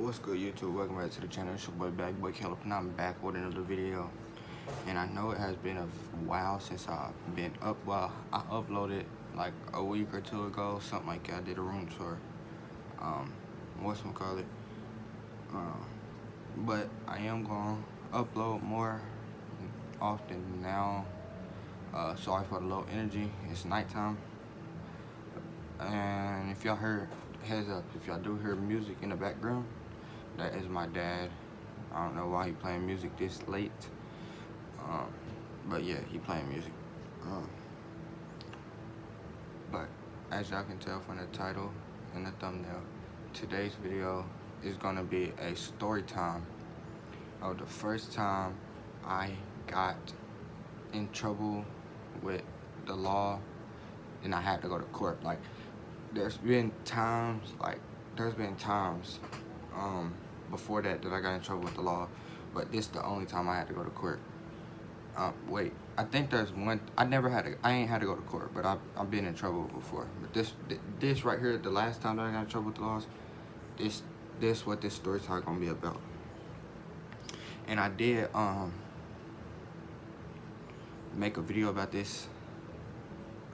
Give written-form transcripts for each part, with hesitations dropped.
What's good, YouTube? Welcome back to the channel. It's your boy Black Boy Caleb, and I'm back with another video. And I know it has been a while since I've been up. Well, I uploaded like a week or two ago, something like that. I did a room tour. Whatchamacallit. But I am gonna upload more often now. Sorry for the low energy. It's nighttime. And if y'all heard, heads up, if y'all do hear music in the background, that is my dad. I don't know why he playing music this late. But yeah, he playing music. But as y'all can tell from the title and the thumbnail, today's video is gonna be a story time of the first time I got in trouble with the law and I had to go to court. Like, there's been times before that I got in trouble with the law, but this is the only time I had to go to court. Wait, I think there's one. I ain't had to go to court, but I've been in trouble before. But this right here, the last time that I got in trouble with the laws, this what this story time gonna be about. And I did make a video about this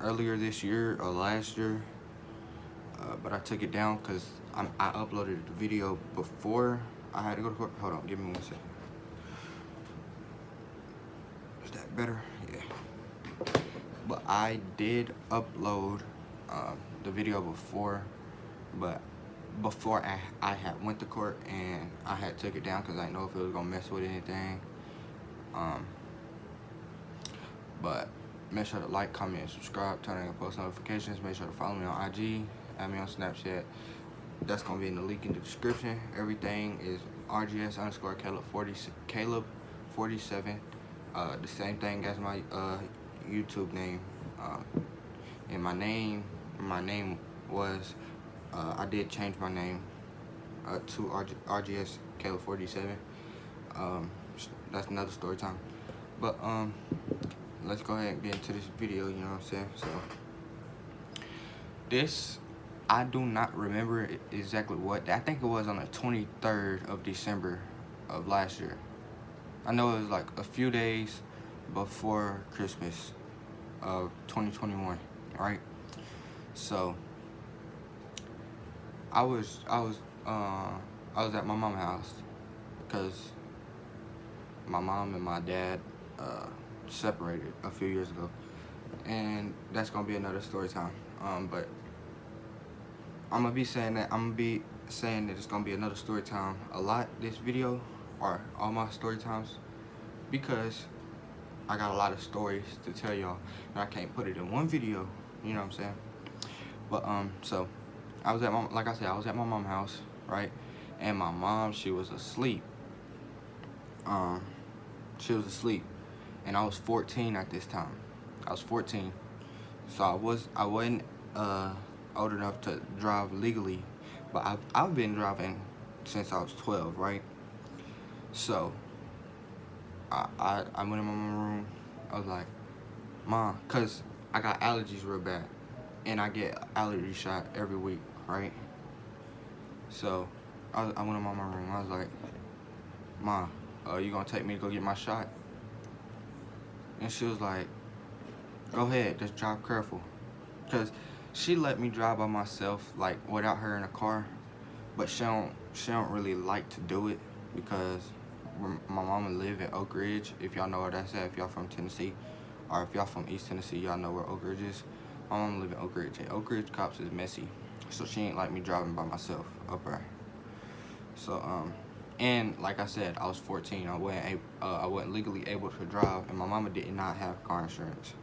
earlier this year or last year, but I took it down because I uploaded the video before I had to go to court. Hold on, give me 1 second. Is that better? Yeah. But I did upload the video before, but before I had went to court, and I had took it down because I didn't know if it was gonna mess with anything. But make sure to like, comment, and subscribe, turn on your post notifications. Make sure to follow me on IG, add me on Snapchat. That's gonna be in the link in the description. Everything is RGS_Caleb47. The same thing as my YouTube name. And my name was I did change my name to RGS Caleb47. That's another story time. But let's go ahead and get into this video, you know what I'm saying? So this, I do not remember exactly what. I think it was on the 23rd of December of last year. I know it was like a few days before Christmas of 2021, right? So I was at my mom's house because my mom and my dad separated a few years ago, and that's gonna be another story time. But I'm gonna be saying that it's gonna be another story time a lot this video, or all my story times, because I got a lot of stories to tell y'all and I can't put it in one video, you know what I'm saying? But so I was at my mom's house, right? And my mom, she was asleep. And I was 14 at this time. I was 14, so I wasn't old enough to drive legally, but I've been driving since I was 12, right? So I went in my mom's room. I was like, Mom, cause I got allergies real bad, and I get allergy shot every week, right? So I went in my mom's room. I was like, Mom, you gonna take me to go get my shot? And she was like, go ahead, just drive careful. Cause she let me drive by myself, like without her in a car, but she don't really like to do it because my mama live in Oak Ridge. If y'all know where that's at, if y'all from Tennessee, or if y'all from East Tennessee, y'all know where Oak Ridge is. My mama live in Oak Ridge, and Oak Ridge cops is messy, so she ain't like me driving by myself up there. So and like I said, I was 14. I wasn't legally able to drive, and my mama did not have car insurance.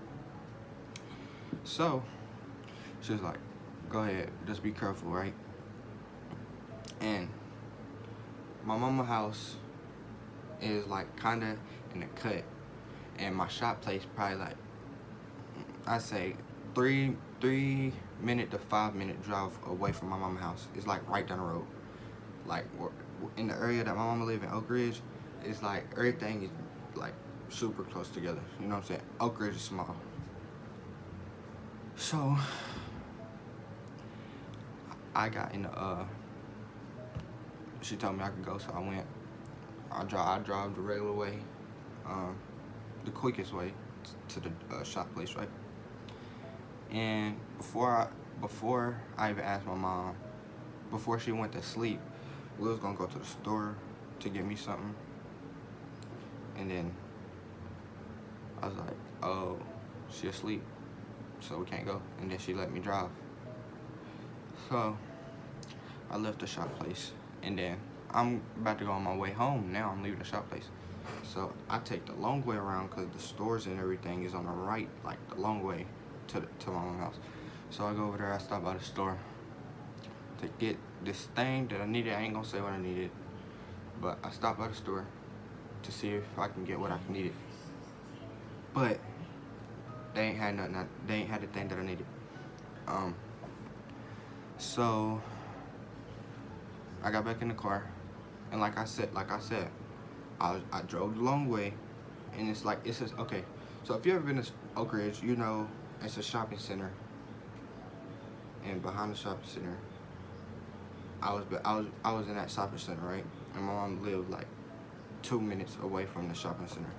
So she was like, go ahead, just be careful, right? And my mama's house is like kinda in a cut, and my shop place probably like, I say 3-minute to 5-minute drive away from my mama's house. It's like right down the road. Like in the area that my mama live in, Oak Ridge, it's like everything is like super close together. You know what I'm saying? Oak Ridge is small. So I got in the she told me I could go, so I went. I drive the regular way, the quickest way to the shop place, right? And before I even asked my mom, before she went to sleep, we was gonna go to the store to get me something, and then I was like, oh, she asleep, so we can't go. And then she let me drive. So I left the shop place, and then I'm about to go on my way home. Now I'm leaving the shop place, so I take the long way around because the stores and everything is on the right, like the long way to my mom's house. So I go over there. I stop by the store to get this thing that I needed. I ain't gonna say what I needed, but I stopped by the store to see if I can get what I needed. But they ain't had nothing. They ain't had the thing that I needed. So I got back in the car, and like I said, I drove the long way, and it's just okay. So if you ever been to Oak Ridge, you know it's a shopping center, and behind the shopping center, I was in that shopping center, right? And my mom lived like 2 minutes away from the shopping center.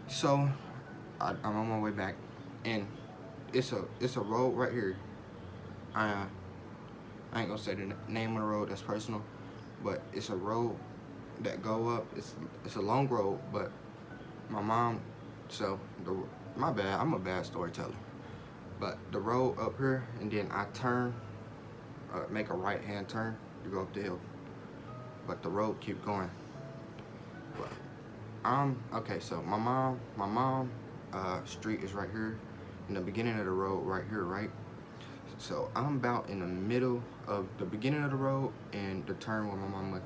So I'm on my way back, and it's a road right here. I ain't gonna say the name of the road, that's personal, but it's a road that go up. It's a long road, but my mom, my bad, I'm a bad storyteller. But the road up here, and then I turn, make a right hand turn to go up the hill. But the road keep going. But okay, so my mom street is right here, in the beginning of the road right here, right? So I'm about in the middle of the beginning of the road and the turn where my mama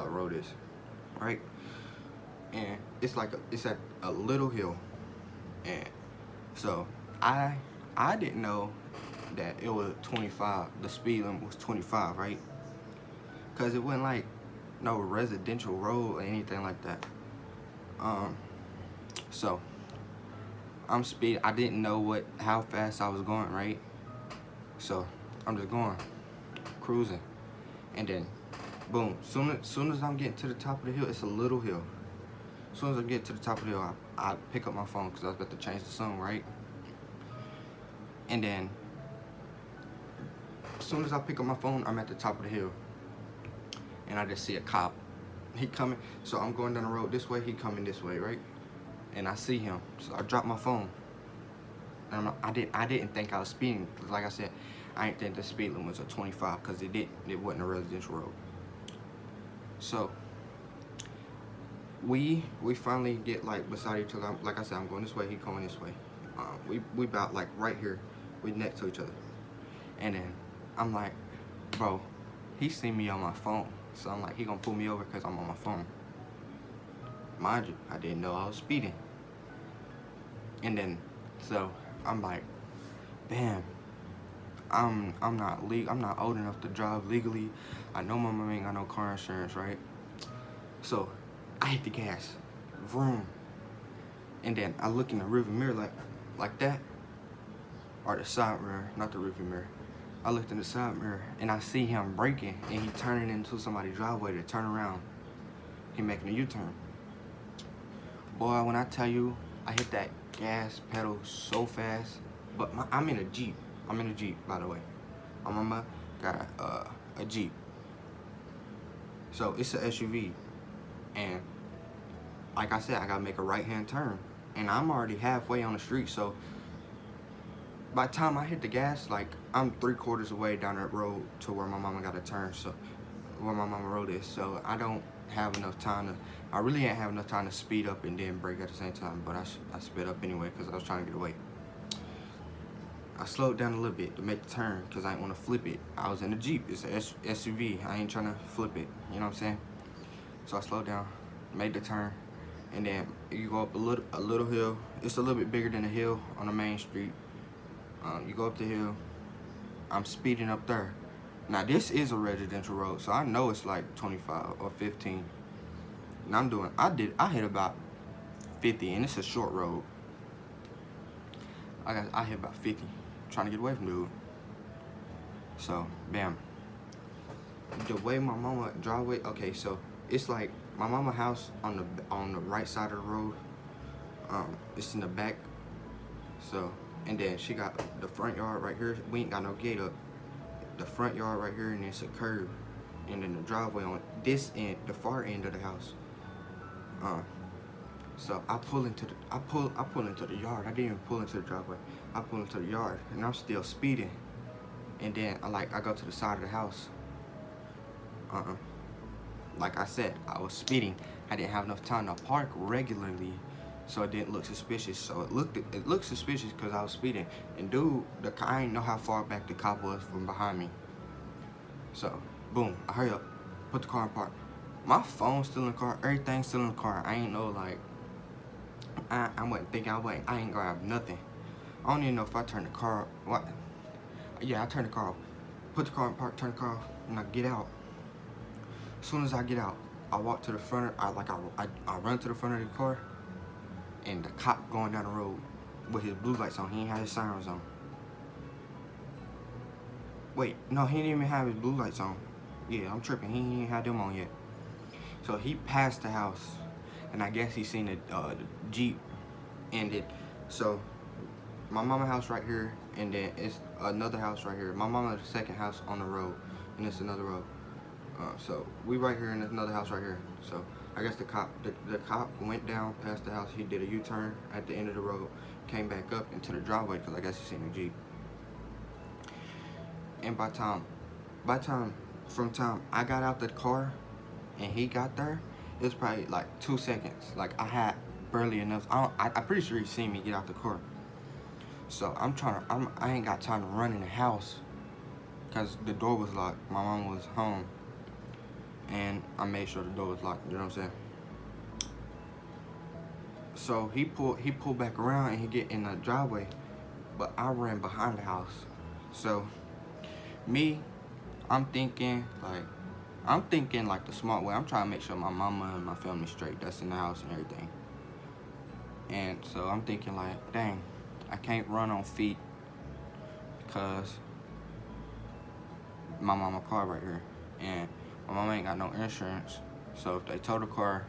road is, right? And it's at a little hill, and so I didn't know that it was 25. The speed limit was 25, right? Cause it wasn't like no residential road or anything like that. So I'm speeding. I didn't know how fast I was going, right? So I'm just going, cruising, and then boom. Soon as I'm getting to the top of the hill, it's a little hill. As soon as I get to the top of the hill, I pick up my phone because I was about to change the song, right? And then as soon as I pick up my phone, I'm at the top of the hill, and I just see a cop. He coming, so I'm going down the road this way. He coming this way, right? And I see him, so I drop my phone. And I didn't think I was speeding, because like I said, I didn't think the speed limit was a 25, because it wasn't a residential road. So we finally get like beside each other. Like I said, I'm going this way, he going this way. We about like right here, we next to each other. And then I'm like, bro, he seen me on my phone, so I'm like, he gonna pull me over because I'm on my phone. Mind you, I didn't know I was speeding. And then so I'm like, damn, I'm not old enough to drive legally. I know my mom ain't got no car insurance, right? So I hit the gas, vroom, and then I look in the rearview mirror like that, or the side mirror, not the rearview mirror. I looked in the side mirror and I see him braking, and he turning into somebody's driveway to turn around. He making a U-turn. Boy, when I tell you, I hit that gas pedal so fast. But I'm in a Jeep. I'm in a Jeep, by the way. My mama got a Jeep. So it's an SUV. And like I said, I gotta make a right-hand turn. And I'm already halfway on the street, so by the time I hit the gas, like I'm 3/4 away down that road to where my mama got a turn, so where my mama road is. So I don't have enough time to, I really ain't have enough time to speed up and then brake at the same time, but I sped up anyway because I was trying to get away. I slowed down a little bit to make the turn because I didn't want to flip it. I was in a Jeep, it's an SUV, I ain't trying to flip it, you know what I'm saying? So I slowed down, made the turn, and then you go up a little hill. It's a little bit bigger than the hill on the main street. You go up the hill, I'm speeding up there. Now this is a residential road, so I know it's like 25 or 15. And I hit about 50, and it's a short road. I hit about 50, trying to get away from dude. So, bam. the way my mama driveway. Okay, so it's like my mama house on the right side of the road. It's in the back. So, and then she got the front yard right here. We ain't got no gate up. The front yard right here, and it's a curb, and then the driveway on this end, the far end of the house. So I pull into the yard. I didn't even pull into the driveway. I pull into the yard, and I'm still speeding. And then I go to the side of the house. Like I said, I was speeding. I didn't have enough time to park regularly, so it didn't look suspicious. So it looked suspicious because I was speeding. And dude, I didn't know how far back the cop was from behind me. So boom, I hurry up, put the car in park. My phone's still in the car. Everything's still in the car. I ain't know, like, I wasn't thinking. I ain't gonna have nothing. I don't even know if I turned the car off. What? Yeah, I turned the car off. Put the car in park, turn the car off, and I get out. As soon as I get out, I walk to the front. I run to the front of the car, and the cop going down the road with his blue lights on. He ain't had his sirens on. Wait, no, he didn't even have his blue lights on. Yeah, I'm tripping. He ain't had them on yet. So he passed the house, and I guess he seen the Jeep ended. So my mama house right here, and then it's another house right here. My mama's the second house on the road, and it's another road. So we right here, and there's another house right here. So I guess the cop went down past the house. He did a U-turn at the end of the road, came back up into the driveway because I guess he seen the Jeep. And from time I got out the car and he got there, it was probably like 2 seconds. Like I had barely enough. I'm pretty sure he seen me get out the car. So I ain't got time to run in the house because the door was locked. My mom was home, and I made sure the door was locked. You know what I'm saying? So he pulled back around and he get in the driveway, but I ran behind the house. So I'm thinking like the smart way. I'm trying to make sure my mama and my family straight. That's in the house and everything. And so I'm thinking like, dang, I can't run on feet because my mama car right here, and my mama ain't got no insurance. So if they tow the car,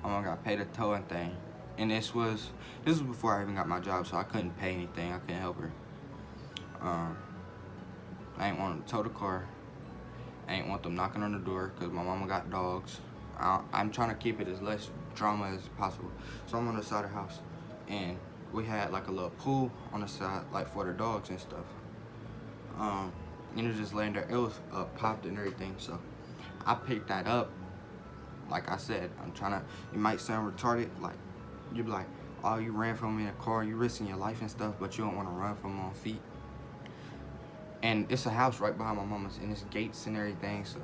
my mama got to pay the towing thing. And this was before I even got my job, so I couldn't pay anything. I couldn't help her. I ain't want to tow the car. I ain't want them knocking on the door because my mama got dogs. I'm trying to keep it as less drama as possible. So I'm on the side of the house, and we had like a little pool on the side, like for the dogs and stuff. And it was just laying there. It was popped and everything. So I picked that up. Like I said, it might sound retarded. Like, you be like, oh, you ran from me in a car, you risking your life and stuff, but you don't want to run from them on feet. And it's a house right behind my mama's, and it's gates and everything, so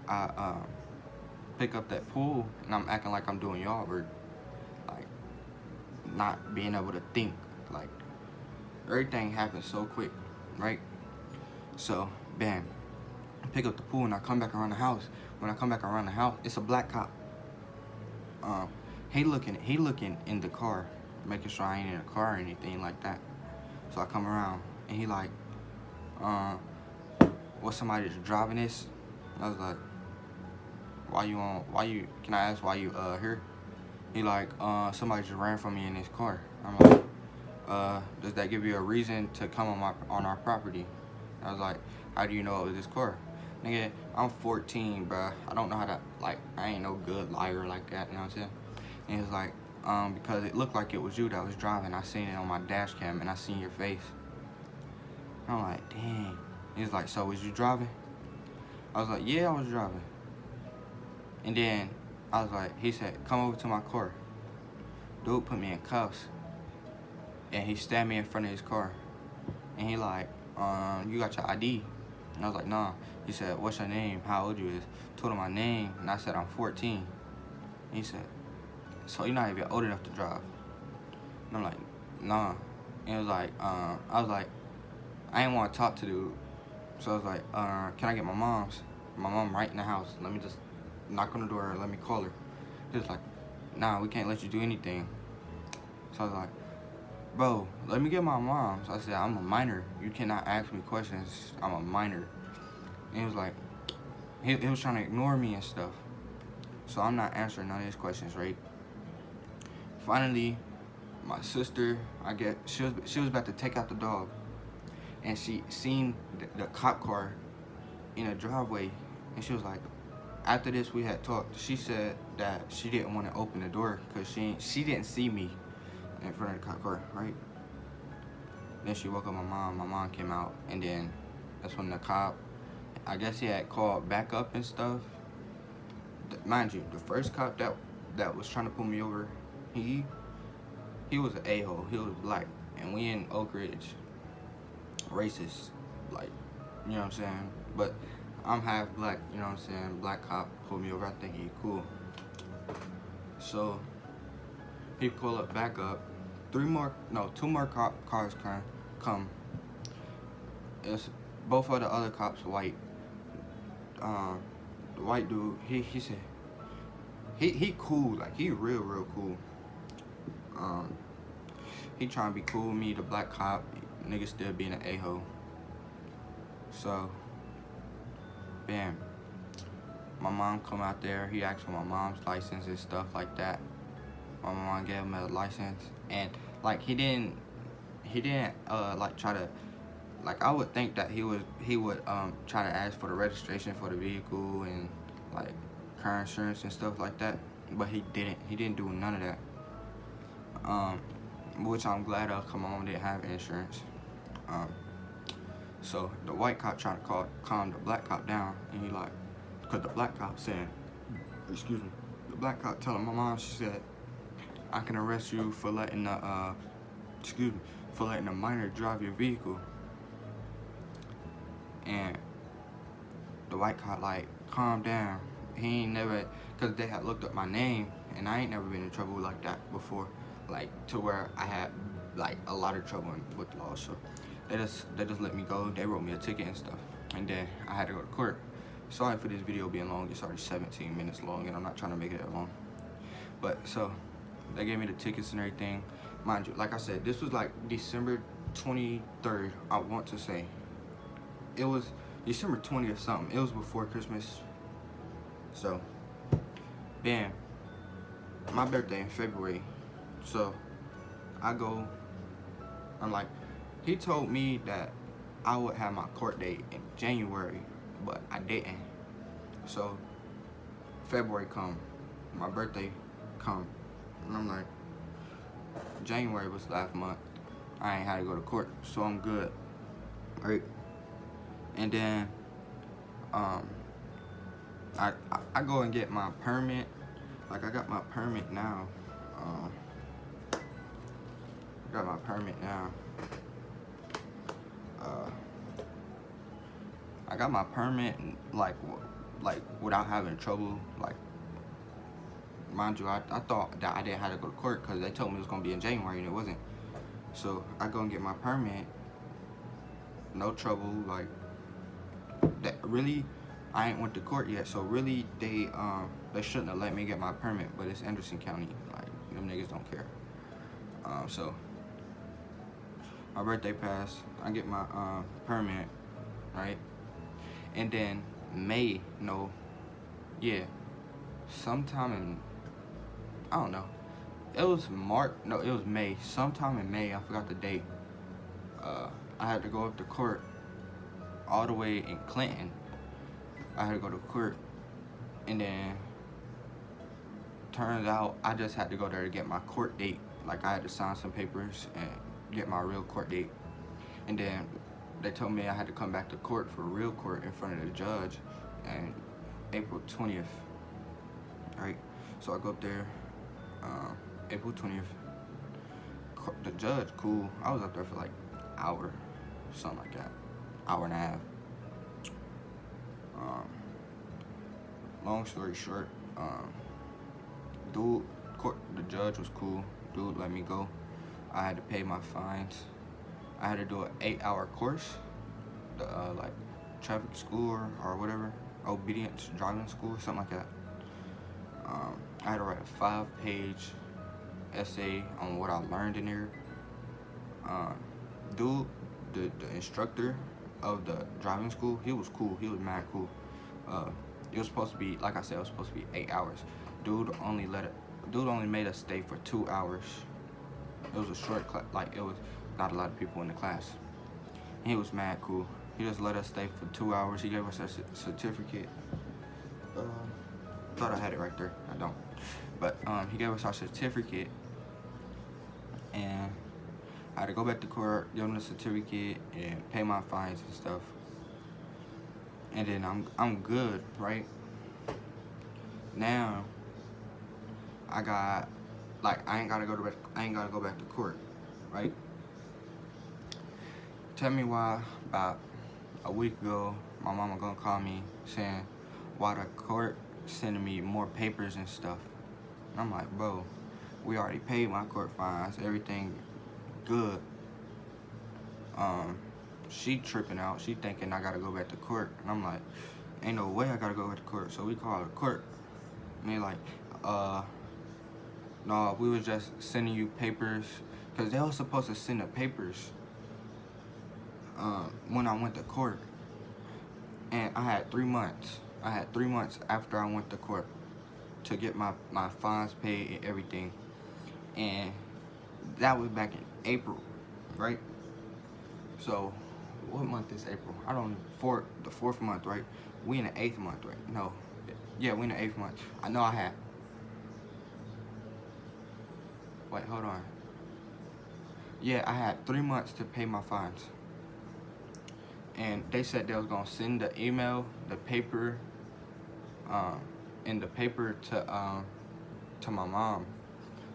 I pick up that pool, and I'm acting like I'm doing yard work, like not being able to think. Like, everything happens so quick, right? So, bam, I pick up the pool, and I come back around the house. When I come back around the house, it's a black cop. He looking in the car, making sure I ain't in a car or anything like that. So I come around, and he like, what's somebody that's driving this? I was like, can I ask why you here? He like, somebody just ran from me in this car. I'm like, does that give you a reason to come on our property? I was like, how do you know it was this car? Nigga, I'm 14, bruh. I don't know how to, like, I ain't no good liar like that, you know what I'm saying? And he was like, because it looked like it was you that was driving. I seen it on my dash cam, and I seen your face. I'm like, dang. He's like, so was you driving? I was like, yeah, I was driving. And then I was like, he said, come over to my car. Dude put me in cuffs, and he stabbed me in front of his car. And he like, you got your ID? And I was like, nah. He said, what's your name? How old you is? Told him my name, and I said, I'm 14. And he said, so you're not even old enough to drive? And I'm like, nah. And it was like, I was like, I didn't want to talk to dude. So I was like, can I get my mom's? My mom right in the house. Let me just knock on the door and let me call her. He was like, nah, we can't let you do anything. So I was like, bro, let me get my mom. So I said, I'm a minor. You cannot ask me questions. I'm a minor. And he was like, he was trying to ignore me and stuff. So I'm not answering none of his questions, right? Finally, my sister, she was about to take out the dog, and she seen the cop car in a driveway, and she was like, after this we had talked, she said that she didn't want to open the door because she didn't see me in front of the cop car, right? Then she woke up my mom came out, and then that's when the cop, I guess he had called back up and stuff. Mind you, the first cop that was trying to pull me over, he was an a-hole. He was black, and we in Oak Ridge, racist, like, you know what I'm saying? But I'm half black, you know what I'm saying? Black cop pulled me over. I think he cool. So he pull up back up. Two more cars come. It's both of the other cops white. The white dude, he said he cool, like he real cool. He trying to be cool with me, the black cop, nigga still being an a-hole. So, bam. My mom come out there, he asked for my mom's license and stuff like that. My mom gave him a license, and like he didn't like try to, like I would think that he would try to ask for the registration for the vehicle and like car insurance and stuff like that, but he didn't do none of that. Which I'm glad of, 'cause my mom didn't have insurance. So the white cop trying to calm the black cop down, and he like, cause the black cop saying, excuse me, the black cop telling my mom, she said, I can arrest you for letting the minor drive your vehicle. And the white cop like, calm down. He ain't never, cause they had looked up my name, and I ain't never been in trouble like that before, like to where I had like a lot of trouble with law. So they just let me go. They wrote me a ticket and stuff, and then I had to go to court. Sorry for this video being long. It's already 17 minutes long, and I'm not trying to make it that long. But so they gave me the tickets and everything. Mind you, like I said, this was like December 23rd. I want to say it was December 20th something. It was before Christmas. So, bam, my birthday in February. So I'm like, he told me that I would have my court date in January, but I didn't. So February come, my birthday come, and I'm like, January was last month. I ain't had to go to court, so I'm good, right? And then I go and get my permit. Like I got my permit now. I got my permit like without having trouble. Like, mind you, I thought that I didn't have to go to court because they told me it was gonna be in January and it wasn't. So I go and get my permit, no trouble. Like that really, I ain't went to court yet. So really, they shouldn't have let me get my permit. But it's Anderson County, like them niggas don't care. So my birthday passed. I get my permit, right? And then sometime in, I don't know, it was May, sometime in May, I forgot the date. I had to go up to court all the way in Clinton. I had to go to court, and then turns out I just had to go there to get my court date. Like I had to sign some papers and get my real court date, and then they told me I had to come back to court for real court in front of the judge, and April 20th, right? So I go up there, April 20th. The judge, cool. I was up there for like an hour, something like that, hour and a half. Long story short, the judge was cool. Dude let me go. I had to pay my fines. I had to do an 8-hour course, like traffic school or whatever, obedience driving school, something like that. I had to write a 5-page essay on what I learned in there. dude, the instructor of the driving school, he was cool. He was mad cool. It was supposed to be, like I said, it was supposed to be 8 hours. Dude only made us stay for 2 hours. It was a short class, like it was not a lot of people in the class. He was mad cool. He just let us stay for 2 hours. He gave us a certificate. Thought I had it right there. I don't. But he gave us our certificate, and I had to go back to court, give him the certificate, and pay my fines and stuff. And then I'm good, right? Now I got, like, I ain't gotta go back to court, right? Tell me why about a week ago my mama gonna call me saying why the court sending me more papers and stuff. And I'm like, bro, we already paid my court fines, everything good. She tripping out, she thinking I gotta go back to court. And I'm like, ain't no way I gotta go back to court. So we called the court, and they like, no, we was just sending you papers, because they were supposed to send the papers when I went to court. And I had 3 months. I had 3 months after I went to court to get my fines paid and everything. And that was back in April, right? So, what month is April? I don't know, the 4th month, right? We in the 8th month, right? No. Yeah, we in the 8th month. I know I had. Wait, hold on. Yeah, I had 3 months to pay my fines. And they said they was gonna send the email, the paper, and the paper to my mom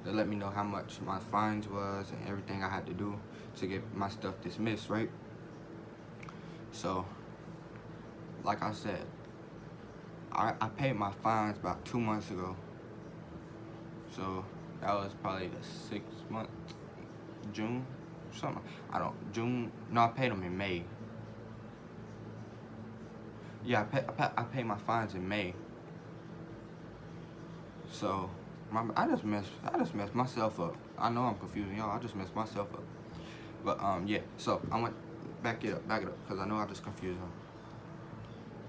to let me know how much my fines was and everything I had to do to get my stuff dismissed, right? So, like I said, I paid my fines about 2 months ago. So that was probably the 6th month, June, something. June. No, I paid them in May. Yeah, I paid my fines in May. So I just messed myself up. I know I'm confusing y'all. I just messed myself up. But yeah. So I went back it up, because I know I just confused them.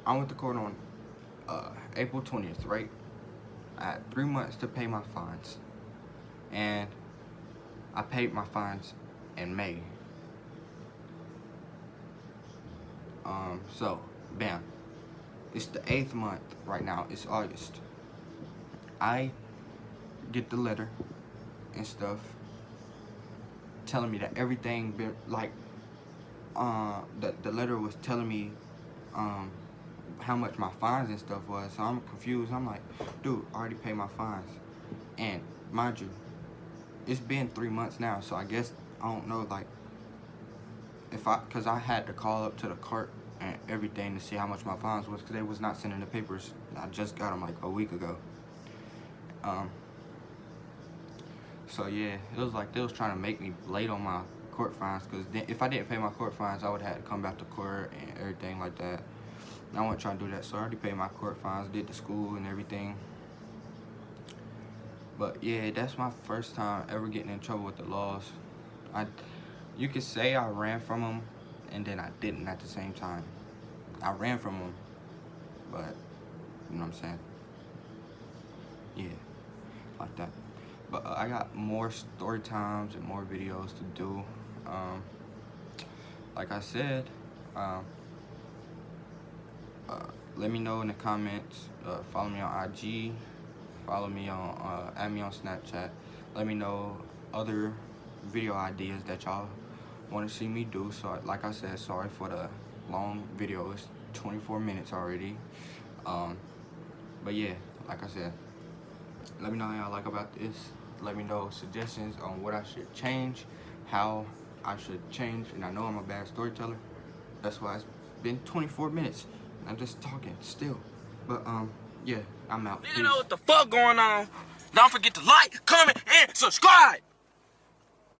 I went to court on April 20th, right? I had 3 months to pay my fines, and I paid my fines in May. So bam. It's the 8th month right now. It's August. I get the letter and stuff telling me that everything been like the letter was telling me how much my fines and stuff was. So I'm confused. I'm like, dude, I already paid my fines. And mind you, it's been 3 months now, so I guess I don't know, like, because I had to call up to the court and everything to see how much my fines was, because they was not sending the papers. I just got them like a week ago. So yeah, it was like they was trying to make me late on my court fines, because if I didn't pay my court fines, I would have had to come back to court and everything like that. And I wasn't trying to do that, so I already paid my court fines, did the school and everything. But yeah, that's my first time ever getting in trouble with the laws. You could say I ran from them, and then I didn't at the same time. I ran from them, but you know what I'm saying? Yeah, like that. But I got more story times and more videos to do. Like I said, let me know in the comments. Follow me on IG. Follow me on, add me on Snapchat. Let me know other video ideas that y'all want to see me do. So, like I said, sorry for the long video. It's 24 minutes already. But yeah, like I said, let me know how y'all like about this. Let me know suggestions on what I should change, how I should change. And I know I'm a bad storyteller. That's why it's been 24 minutes. And I'm just talking still. But yeah, I'm out. You know what the fuck going on? Don't forget to like, comment, and subscribe.